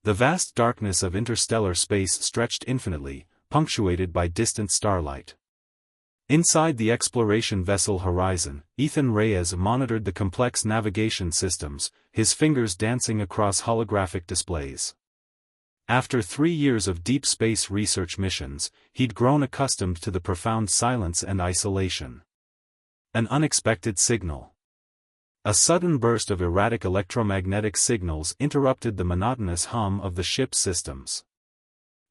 The vast darkness of interstellar space stretched infinitely, punctuated by distant starlight. Inside the exploration vessel Horizon, Ethan Reyes monitored the complex navigation systems, his fingers dancing across holographic displays. After 3 years of deep space research missions, he'd grown accustomed to the profound silence and isolation. An unexpected signal. A sudden burst of erratic electromagnetic signals interrupted the monotonous hum of the ship's systems.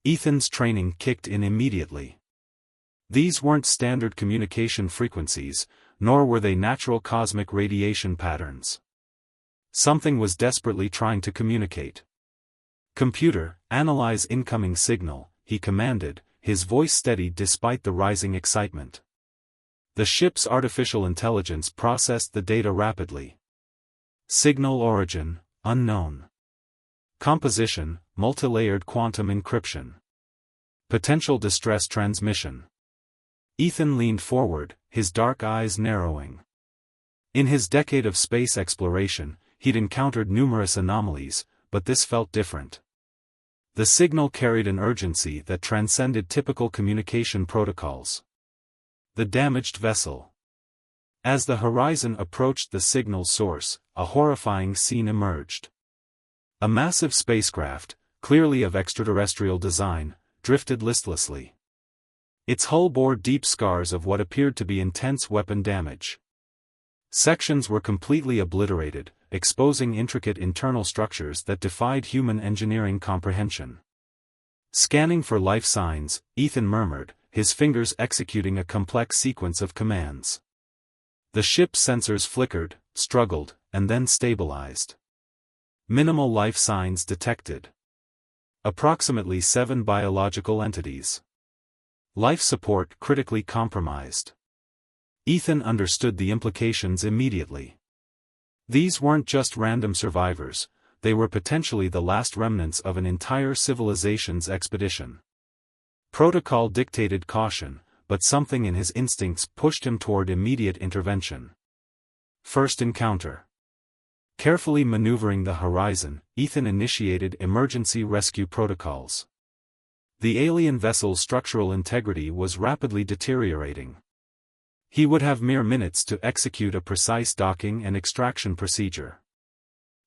Ethan's training kicked in immediately. These weren't standard communication frequencies, nor were they natural cosmic radiation patterns. Something was desperately trying to communicate. "Computer, analyze incoming signal," he commanded, his voice steady despite the rising excitement. The ship's artificial intelligence processed the data rapidly. Signal origin, unknown. Composition, multilayered quantum encryption. Potential distress transmission. Ethan leaned forward, his dark eyes narrowing. In his decade of space exploration, he'd encountered numerous anomalies, but this felt different. The signal carried an urgency that transcended typical communication protocols. The damaged vessel. As the Horizon approached the signal source, a horrifying scene emerged. A massive spacecraft, clearly of extraterrestrial design, drifted listlessly. Its hull bore deep scars of what appeared to be intense weapon damage. Sections were completely obliterated, exposing intricate internal structures that defied human engineering comprehension. Scanning for life signs, Ethan murmured, his fingers executing a complex sequence of commands. The ship's sensors flickered, struggled, and then stabilized. Minimal life signs detected. Approximately 7 biological entities. Life support critically compromised. Ethan understood the implications immediately. These weren't just random survivors, they were potentially the last remnants of an entire civilization's expedition. Protocol dictated caution, but something in his instincts pushed him toward immediate intervention. First encounter. Carefully maneuvering the Horizon, Ethan initiated emergency rescue protocols. The alien vessel's structural integrity was rapidly deteriorating. He would have mere minutes to execute a precise docking and extraction procedure.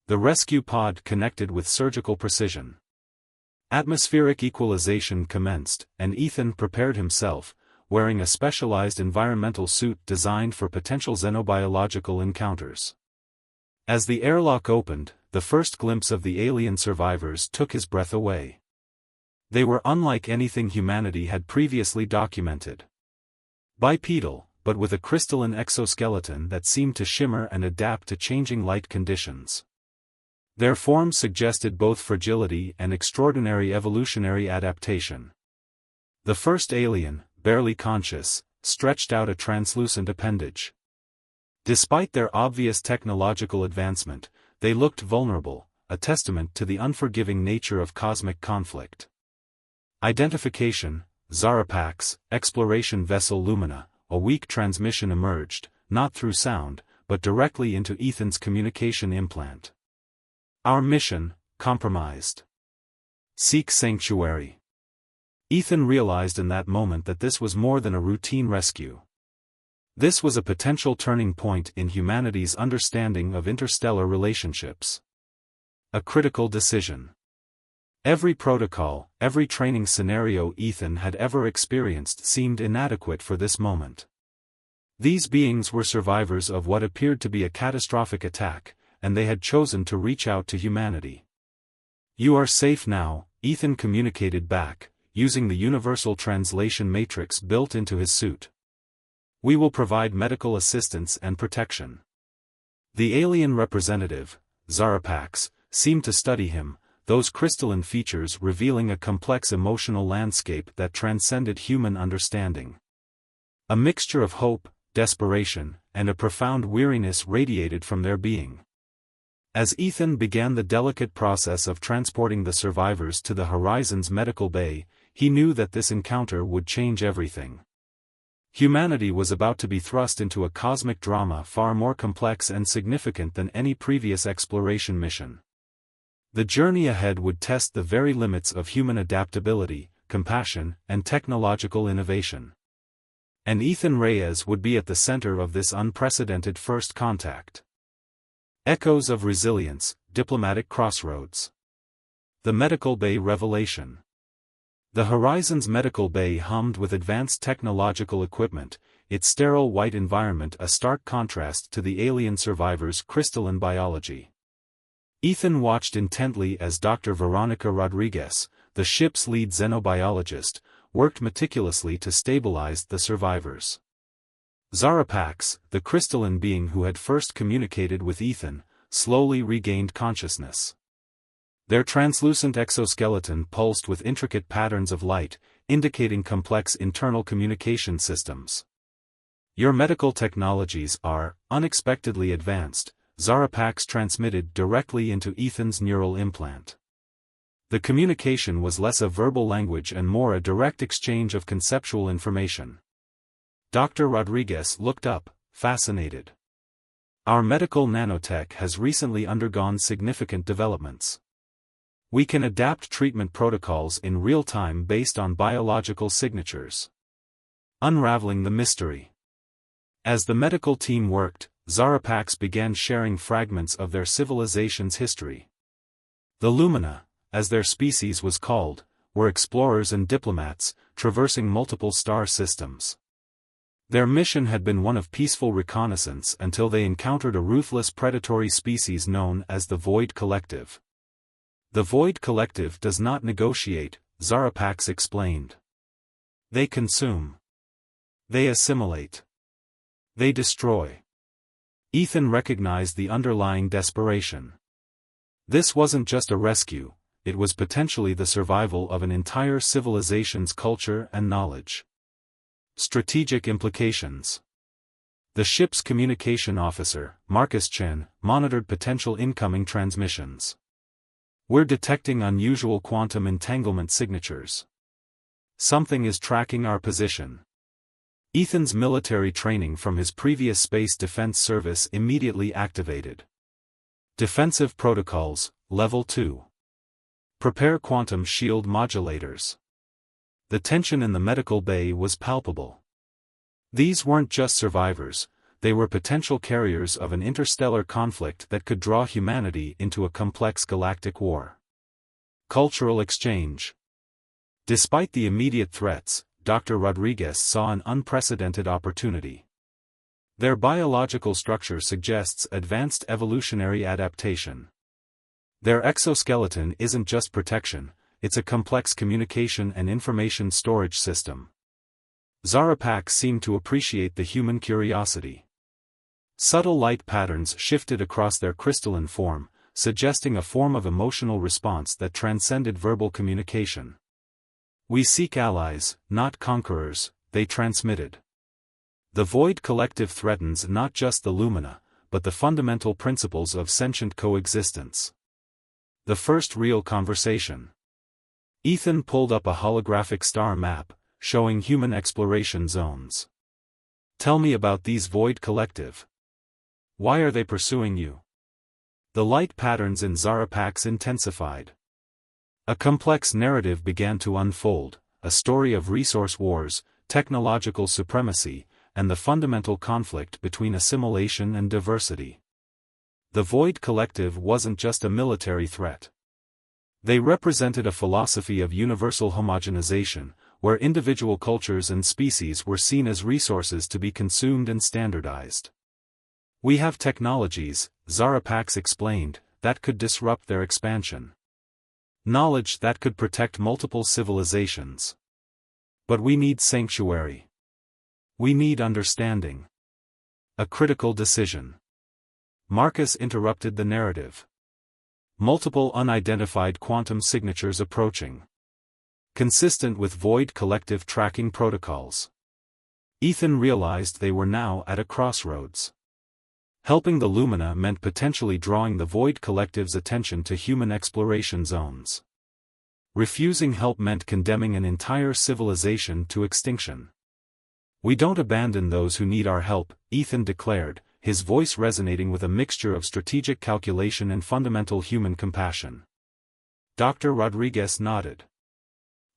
The rescue pod connected with surgical precision. Atmospheric equalization commenced, and Ethan prepared himself, wearing a specialized environmental suit designed for potential xenobiological encounters. As the airlock opened, the first glimpse of the alien survivors took his breath away. They were unlike anything humanity had previously documented. Bipedal, but with a crystalline exoskeleton that seemed to shimmer and adapt to changing light conditions. Their forms suggested both fragility and extraordinary evolutionary adaptation. The first alien, barely conscious, stretched out a translucent appendage. Despite their obvious technological advancement, they looked vulnerable, a testament to the unforgiving nature of cosmic conflict. Identification, Zarapax, exploration vessel Lumina. A weak transmission emerged, not through sound, but directly into Ethan's communication implant. Our mission, compromised. Seek sanctuary. Ethan realized in that moment that this was more than a routine rescue. This was a potential turning point in humanity's understanding of interstellar relationships. A critical decision. Every protocol, every training scenario Ethan had ever experienced seemed inadequate for this moment. These beings were survivors of what appeared to be a catastrophic attack, and they had chosen to reach out to humanity. "You are safe now," Ethan communicated back, using the universal translation matrix built into his suit. "We will provide medical assistance and protection." The alien representative, Zarapax, seemed to study him, those crystalline features revealing a complex emotional landscape that transcended human understanding. A mixture of hope, desperation, and a profound weariness radiated from their being. As Ethan began the delicate process of transporting the survivors to the Horizon's medical bay, he knew that this encounter would change everything. Humanity was about to be thrust into a cosmic drama far more complex and significant than any previous exploration mission. The journey ahead would test the very limits of human adaptability, compassion, and technological innovation. And Ethan Reyes would be at the center of this unprecedented first contact. Echoes of resilience, diplomatic crossroads. The medical bay revelation. The Horizon's medical bay hummed with advanced technological equipment, its sterile white environment a stark contrast to the alien survivors' crystalline biology. Ethan watched intently as Dr. Veronica Rodriguez, the ship's lead xenobiologist, worked meticulously to stabilize the survivors. Zarapax, the crystalline being who had first communicated with Ethan, slowly regained consciousness. Their translucent exoskeleton pulsed with intricate patterns of light, indicating complex internal communication systems. "Your medical technologies are unexpectedly advanced," Zarapax transmitted directly into Ethan's neural implant. The communication was less a verbal language and more a direct exchange of conceptual information. Dr. Rodriguez looked up, fascinated. "Our medical nanotech has recently undergone significant developments. We can adapt treatment protocols in real time based on biological signatures." Unraveling the mystery. As the medical team worked, Zarapax began sharing fragments of their civilization's history. The Lumina, as their species was called, were explorers and diplomats, traversing multiple star systems. Their mission had been one of peaceful reconnaissance until they encountered a ruthless predatory species known as the Void Collective. "The Void Collective does not negotiate," Zarapax explained. "They consume. They assimilate. They destroy." Ethan recognized the underlying desperation. This wasn't just a rescue, it was potentially the survival of an entire civilization's culture and knowledge. Strategic implications. The ship's communication officer, Marcus Chen, monitored potential incoming transmissions. "We're detecting unusual quantum entanglement signatures. Something is tracking our position." Ethan's military training from his previous Space Defense Service immediately activated. Defensive Protocols, Level 2. Prepare quantum shield modulators. The tension in the medical bay was palpable. These weren't just survivors, they were potential carriers of an interstellar conflict that could draw humanity into a complex galactic war. Cultural exchange. Despite the immediate threats, Dr. Rodriguez saw an unprecedented opportunity. Their biological structure suggests advanced evolutionary adaptation. Their exoskeleton isn't just protection, it's a complex communication and information storage system. Zarapax seemed to appreciate the human curiosity. Subtle light patterns shifted across their crystalline form, suggesting a form of emotional response that transcended verbal communication. "We seek allies, not conquerors," they transmitted. "The Void Collective threatens not just the Lumina, but the fundamental principles of sentient coexistence." The first real conversation. Ethan pulled up a holographic star map, showing human exploration zones. "Tell me about these Void Collective. Why are they pursuing you?" The light patterns in Zarapax intensified. A complex narrative began to unfold, a story of resource wars, technological supremacy, and the fundamental conflict between assimilation and diversity. The Void Collective wasn't just a military threat. They represented a philosophy of universal homogenization, where individual cultures and species were seen as resources to be consumed and standardized. "We have technologies," Zarapax explained, "that could disrupt their expansion. Knowledge that could protect multiple civilizations. But we need sanctuary. We need understanding." A critical decision. Marcus interrupted the narrative. "Multiple unidentified quantum signatures approaching. Consistent with Void Collective tracking protocols." Ethan realized they were now at a crossroads. Helping the Lumina meant potentially drawing the Void Collective's attention to human exploration zones. Refusing help meant condemning an entire civilization to extinction. "We don't abandon those who need our help," Ethan declared, his voice resonating with a mixture of strategic calculation and fundamental human compassion. Dr. Rodriguez nodded.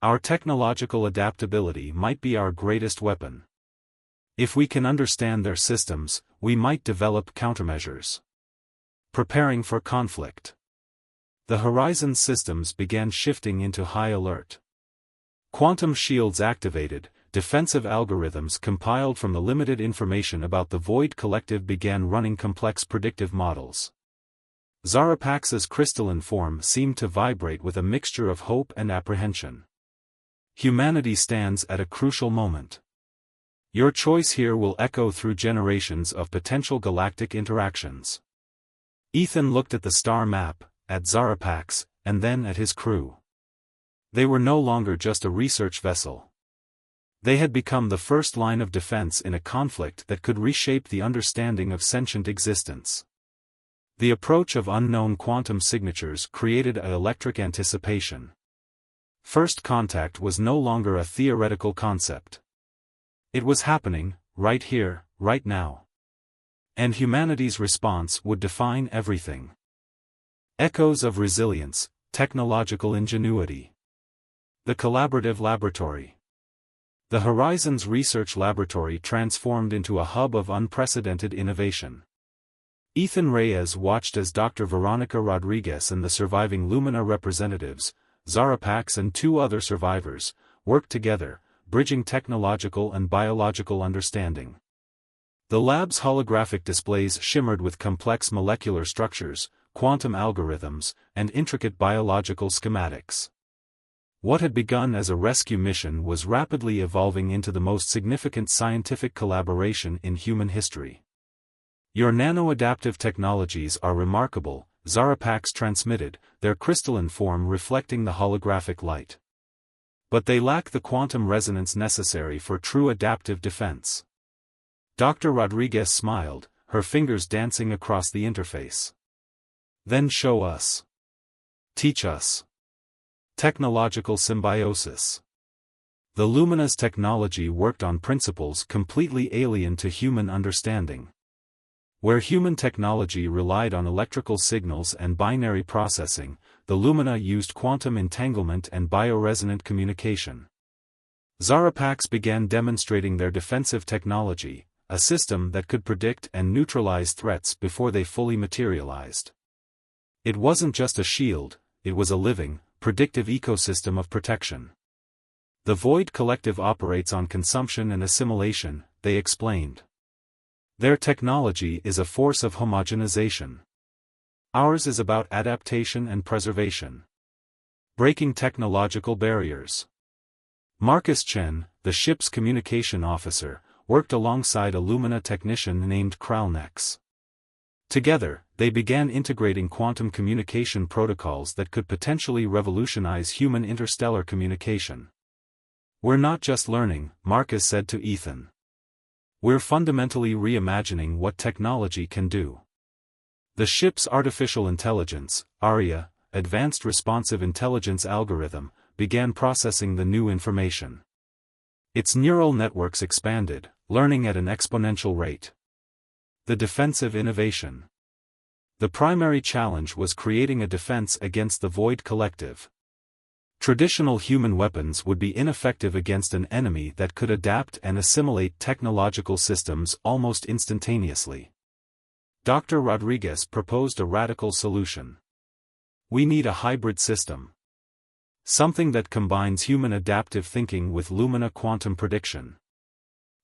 Our technological adaptability might be our greatest weapon. If we can understand their systems, we might develop countermeasures. Preparing for conflict. The Horizon systems began shifting into high alert. Quantum shields activated, defensive algorithms compiled from the limited information about the Void Collective began running complex predictive models. Zarapax's crystalline form seemed to vibrate with a mixture of hope and apprehension. Humanity stands at a crucial moment. Your choice here will echo through generations of potential galactic interactions. Ethan looked at the star map, at Zarapax, and then at his crew. They were no longer just a research vessel. They had become the first line of defense in a conflict that could reshape the understanding of sentient existence. The approach of unknown quantum signatures created an electric anticipation. First contact was no longer a theoretical concept. It was happening, right here, right now. And humanity's response would define everything. Echoes of resilience, technological ingenuity. The collaborative laboratory. The Horizons Research Laboratory transformed into a hub of unprecedented innovation. Ethan Reyes watched as Dr. Veronica Rodriguez and the surviving Lumina representatives, Zarapax and 2 other survivors, worked together, bridging technological and biological understanding. The lab's holographic displays shimmered with complex molecular structures, quantum algorithms, and intricate biological schematics. What had begun as a rescue mission was rapidly evolving into the most significant scientific collaboration in human history. Your nano-adaptive technologies are remarkable, Zarapax transmitted, their crystalline form reflecting the holographic light. But they lack the quantum resonance necessary for true adaptive defense. Dr. Rodriguez smiled, her fingers dancing across the interface. Then show us. Teach us. Technological symbiosis. The Lumina's technology worked on principles completely alien to human understanding. Where human technology relied on electrical signals and binary processing, the Lumina used quantum entanglement and bioresonant communication. Zarapax began demonstrating their defensive technology, a system that could predict and neutralize threats before they fully materialized. It wasn't just a shield, it was a living, predictive ecosystem of protection. The Void Collective operates on consumption and assimilation, they explained. Their technology is a force of homogenization. Ours is about adaptation and preservation. Breaking technological barriers. Marcus Chen, the ship's communication officer, worked alongside a Lumina technician named Kralnex. Together, they began integrating quantum communication protocols that could potentially revolutionize human interstellar communication. We're not just learning, Marcus said to Ethan. We're fundamentally reimagining what technology can do. The ship's artificial intelligence, ARIA, Advanced Responsive Intelligence Algorithm, began processing the new information. Its neural networks expanded, learning at an exponential rate. The defensive innovation. The primary challenge was creating a defense against the Void Collective. Traditional human weapons would be ineffective against an enemy that could adapt and assimilate technological systems almost instantaneously. Dr. Rodriguez proposed a radical solution. We need a hybrid system. Something that combines human adaptive thinking with Lumina quantum prediction.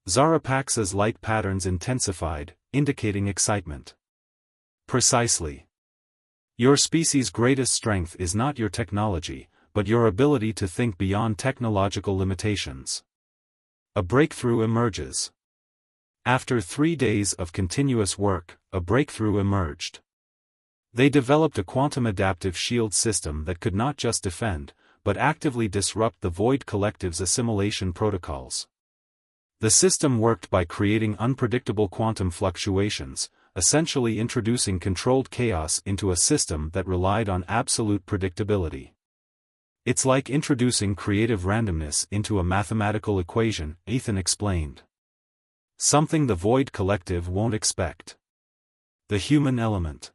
Zarapax's light patterns intensified, indicating excitement. Precisely. Your species' greatest strength is not your technology, but your ability to think beyond technological limitations. A breakthrough emerges. After 3 days of continuous work, a breakthrough emerged. They developed a quantum adaptive shield system that could not just defend, but actively disrupt the Void Collective's assimilation protocols. The system worked by creating unpredictable quantum fluctuations, essentially introducing controlled chaos into a system that relied on absolute predictability. It's like introducing creative randomness into a mathematical equation, Ethan explained. Something the Void Collective won't expect. The human element.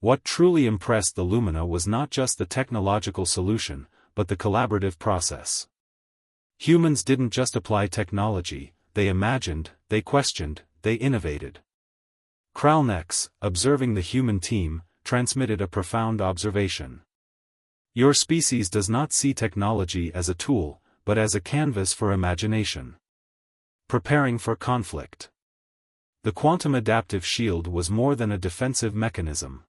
What truly impressed the Lumina was not just the technological solution, but the collaborative process. Humans didn't just apply technology, they imagined, they questioned, they innovated. Kralnex, observing the human team, transmitted a profound observation. Your species does not see technology as a tool, but as a canvas for imagination. Preparing for conflict. The quantum adaptive shield was more than a defensive mechanism.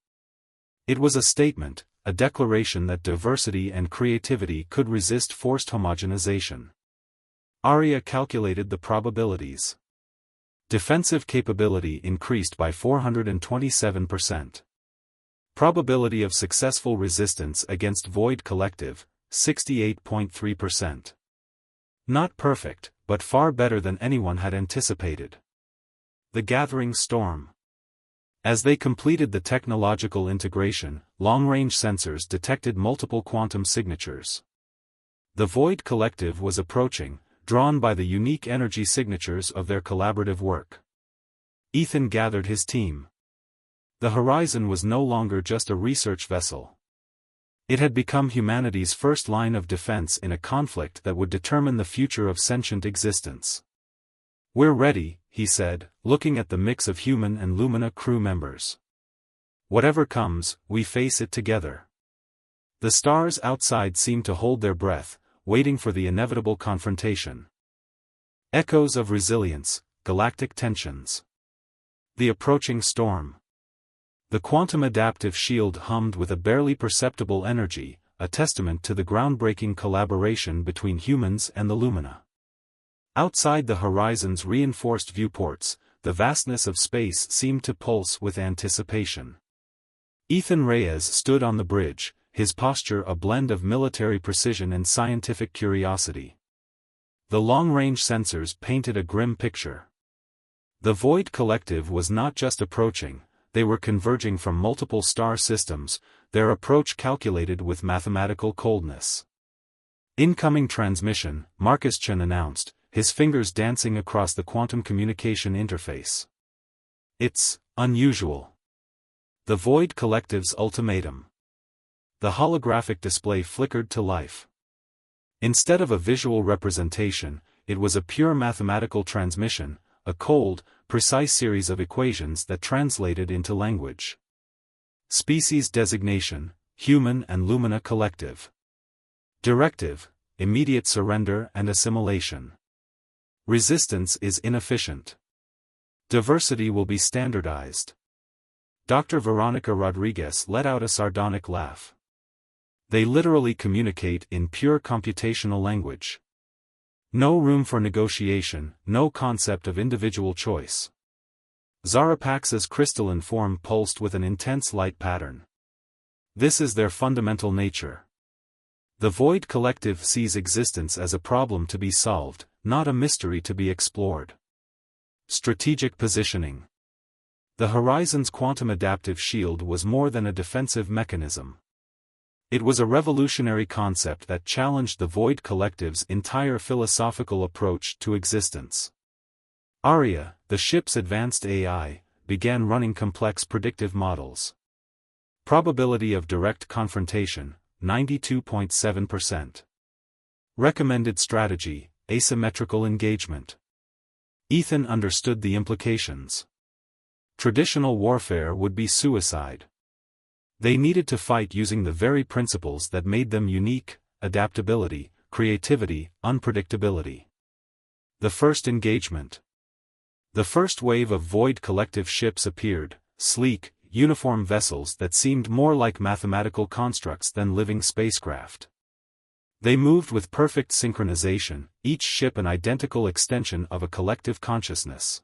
It was a statement, a declaration that diversity and creativity could resist forced homogenization. Arya calculated the probabilities. Defensive capability increased by 427%. Probability of successful resistance against Void Collective, 68.3%. Not perfect, but far better than anyone had anticipated. The gathering storm. As they completed the technological integration, long-range sensors detected multiple quantum signatures. The Void Collective was approaching, drawn by the unique energy signatures of their collaborative work. Ethan gathered his team. The Horizon was no longer just a research vessel. It had become humanity's first line of defense in a conflict that would determine the future of sentient existence. "We're ready," he said, looking at the mix of human and Lumina crew members. "Whatever comes, we face it together." The stars outside seemed to hold their breath, waiting for the inevitable confrontation. Echoes of resilience, galactic tensions. The approaching storm. The quantum adaptive shield hummed with a barely perceptible energy, a testament to the groundbreaking collaboration between humans and the Lumina. Outside the Horizon's reinforced viewports, the vastness of space seemed to pulse with anticipation. Ethan Reyes stood on the bridge, his posture a blend of military precision and scientific curiosity. The long-range sensors painted a grim picture. The Void Collective was not just approaching, they were converging from multiple star systems, their approach calculated with mathematical coldness. "Incoming transmission," Marcus Chen announced, his fingers dancing across the quantum communication interface. "It's unusual." The Void Collective's ultimatum. The holographic display flickered to life. Instead of a visual representation, it was a pure mathematical transmission, a cold, precise series of equations that translated into language. Species designation, human and Lumina collective. Directive, immediate surrender and assimilation. Resistance is inefficient. Diversity will be standardized. Dr. Veronica Rodriguez let out a sardonic laugh. They literally communicate in pure computational language. No room for negotiation, no concept of individual choice. Zarapax's crystalline form pulsed with an intense light pattern. This is their fundamental nature. The Void Collective sees existence as a problem to be solved, not a mystery to be explored. Strategic positioning. The Horizon's quantum adaptive shield was more than a defensive mechanism. It was a revolutionary concept that challenged the Void Collective's entire philosophical approach to existence. Arya, the ship's advanced AI, began running complex predictive models. Probability of direct confrontation, 92.7%. Recommended strategy, asymmetrical engagement. Ethan understood the implications. Traditional warfare would be suicide. They needed to fight using the very principles that made them unique: adaptability, creativity, unpredictability. The first engagement. The first wave of Void Collective ships appeared, sleek, uniform vessels that seemed more like mathematical constructs than living spacecraft. They moved with perfect synchronization, each ship an identical extension of a collective consciousness.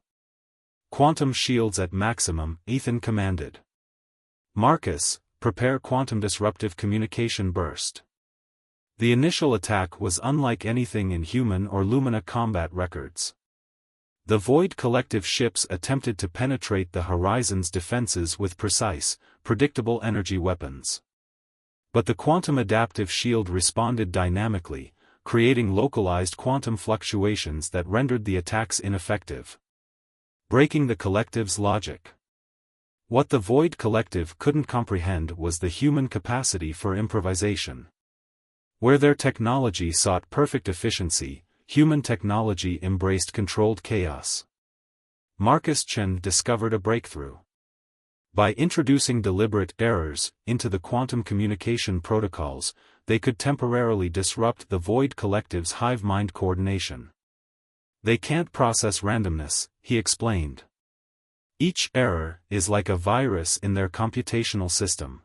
"Quantum shields at maximum," Ethan commanded. "Marcus, prepare quantum disruptive communication burst." The initial attack was unlike anything in human or Lumina combat records. The Void Collective ships attempted to penetrate the Horizon's defenses with precise, predictable energy weapons. But the quantum adaptive shield responded dynamically, creating localized quantum fluctuations that rendered the attacks ineffective. Breaking the Collective's logic. What the Void Collective couldn't comprehend was the human capacity for improvisation. Where their technology sought perfect efficiency, human technology embraced controlled chaos. Marcus Chen discovered a breakthrough. By introducing deliberate errors into the quantum communication protocols, they could temporarily disrupt the Void Collective's hive-mind coordination. They can't process randomness, he explained. Each error is like a virus in their computational system.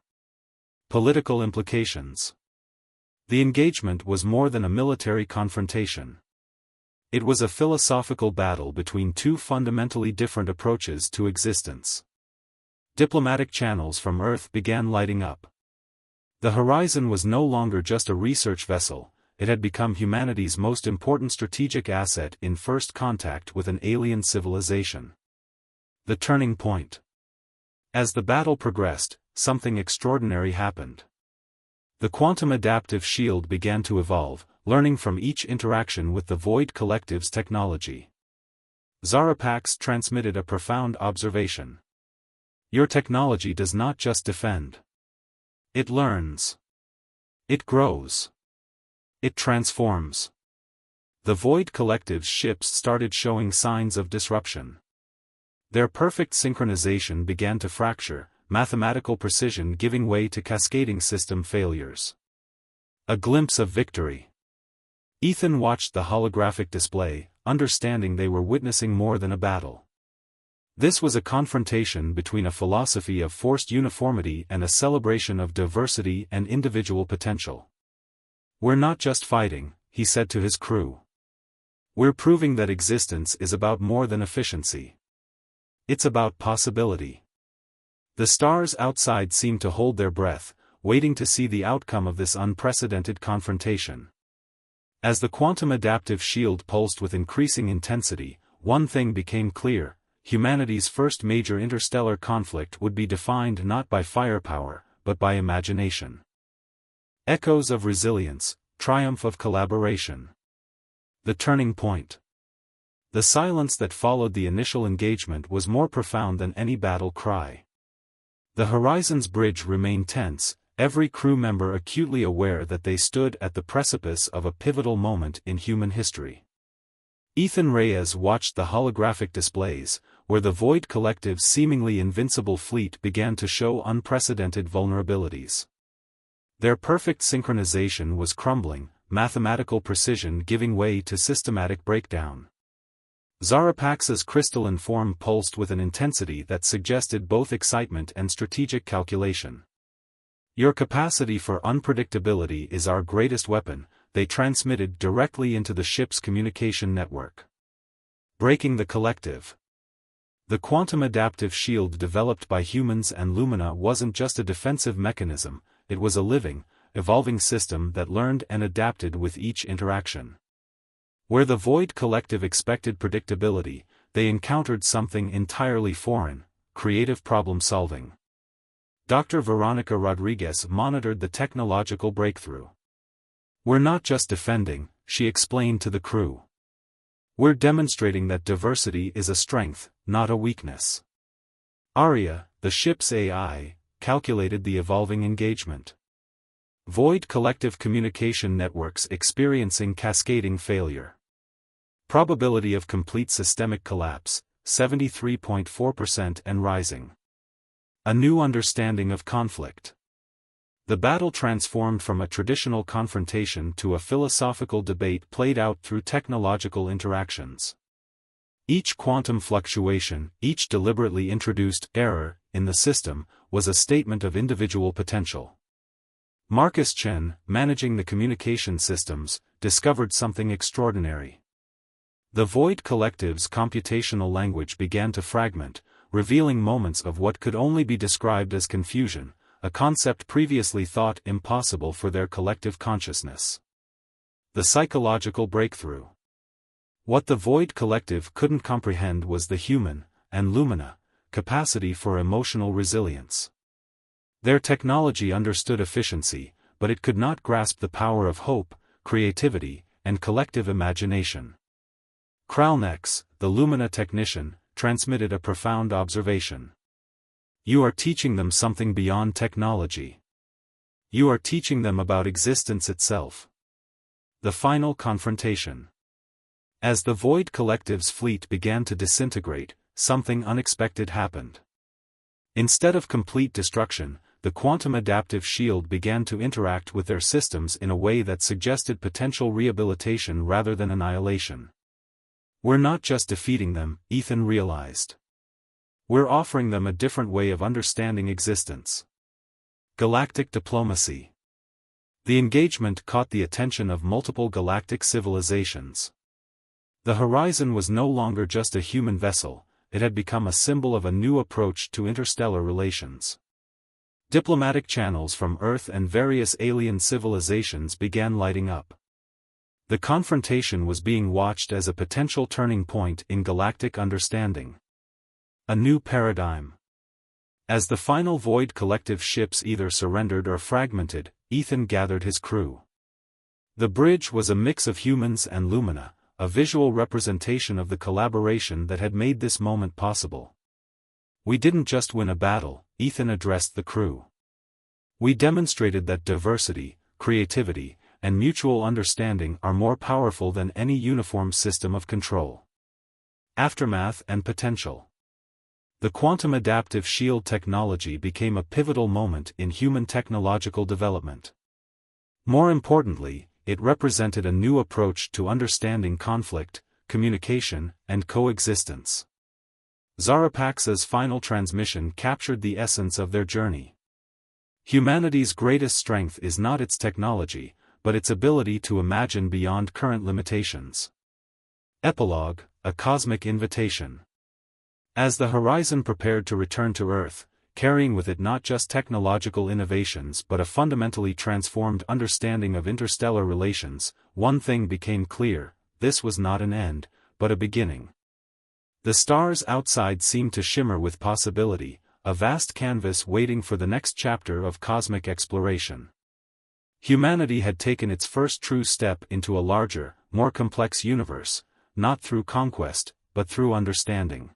Political implications. The engagement was more than a military confrontation. It was a philosophical battle between two fundamentally different approaches to existence. Diplomatic channels from Earth began lighting up. The Horizon was no longer just a research vessel, it had become humanity's most important strategic asset in first contact with an alien civilization. The turning point. As the battle progressed, something extraordinary happened. The quantum adaptive shield began to evolve, learning from each interaction with the Void Collective's technology. Zarapax transmitted a profound observation. Your technology does not just defend. It learns. It grows. It transforms. The Void Collective's ships started showing signs of disruption. Their perfect synchronization began to fracture, mathematical precision giving way to cascading system failures. A glimpse of victory. Ethan watched the holographic display, understanding they were witnessing more than a battle. This was a confrontation between a philosophy of forced uniformity and a celebration of diversity and individual potential. We're not just fighting, he said to his crew. We're proving that existence is about more than efficiency. It's about possibility. The stars outside seemed to hold their breath, waiting to see the outcome of this unprecedented confrontation. As the quantum adaptive shield pulsed with increasing intensity, one thing became clear: humanity's first major interstellar conflict would be defined not by firepower, but by imagination. Echoes of resilience, triumph of collaboration. The turning point. The silence that followed the initial engagement was more profound than any battle cry. The Horizon's bridge remained tense, every crew member acutely aware that they stood at the precipice of a pivotal moment in human history. Ethan Reyes watched the holographic displays, where the Void Collective's seemingly invincible fleet began to show unprecedented vulnerabilities. Their perfect synchronization was crumbling, mathematical precision giving way to systematic breakdown. Zarapax's crystalline form pulsed with an intensity that suggested both excitement and strategic calculation. Your capacity for unpredictability is our greatest weapon, they transmitted directly into the ship's communication network. Breaking the collective. The quantum adaptive shield developed by humans and Lumina wasn't just a defensive mechanism, it was a living, evolving system that learned and adapted with each interaction. Where the Void Collective expected predictability, they encountered something entirely foreign: creative problem-solving. Dr. Veronica Rodriguez monitored the technological breakthrough. We're not just defending, she explained to the crew. We're demonstrating that diversity is a strength, not a weakness. Aria, the ship's AI, calculated the evolving engagement. Void Collective communication networks experiencing cascading failure. Probability of complete systemic collapse, 73.4% and rising. A new understanding of conflict. The battle transformed from a traditional confrontation to a philosophical debate played out through technological interactions. Each quantum fluctuation, each deliberately introduced error in the system, was a statement of individual potential. Marcus Chen, managing the communication systems, discovered something extraordinary. The Void Collective's computational language began to fragment, revealing moments of what could only be described as confusion, a concept previously thought impossible for their collective consciousness. The psychological breakthrough. What the Void Collective couldn't comprehend was the human, and Lumina, capacity for emotional resilience. Their technology understood efficiency, but it could not grasp the power of hope, creativity, and collective imagination. Kralnex, the Lumina technician, transmitted a profound observation. You are teaching them something beyond technology. You are teaching them about existence itself. The final confrontation. As the Void Collective's fleet began to disintegrate, something unexpected happened. Instead of complete destruction, the quantum adaptive shield began to interact with their systems in a way that suggested potential rehabilitation rather than annihilation. We're not just defeating them, Ethan realized. We're offering them a different way of understanding existence. Galactic diplomacy. The engagement caught the attention of multiple galactic civilizations. The Horizon was no longer just a human vessel, it had become a symbol of a new approach to interstellar relations. Diplomatic channels from Earth and various alien civilizations began lighting up. The confrontation was being watched as a potential turning point in galactic understanding. A new paradigm. As the final Void Collective ships either surrendered or fragmented, Ethan gathered his crew. The bridge was a mix of humans and Lumina, a visual representation of the collaboration that had made this moment possible. We didn't just win a battle, Ethan addressed the crew. We demonstrated that diversity, creativity, and mutual understanding are more powerful than any uniform system of control. Aftermath and potential. The quantum adaptive shield technology became a pivotal moment in human technological development. More importantly, it represented a new approach to understanding conflict, communication, and coexistence. Zarapaxa's final transmission captured the essence of their journey. Humanity's greatest strength is not its technology, but its ability to imagine beyond current limitations. Epilogue, a cosmic invitation. As the Horizon prepared to return to Earth, carrying with it not just technological innovations but a fundamentally transformed understanding of interstellar relations, one thing became clear: this was not an end, but a beginning. The stars outside seemed to shimmer with possibility, a vast canvas waiting for the next chapter of cosmic exploration. Humanity had taken its first true step into a larger, more complex universe, not through conquest, but through understanding.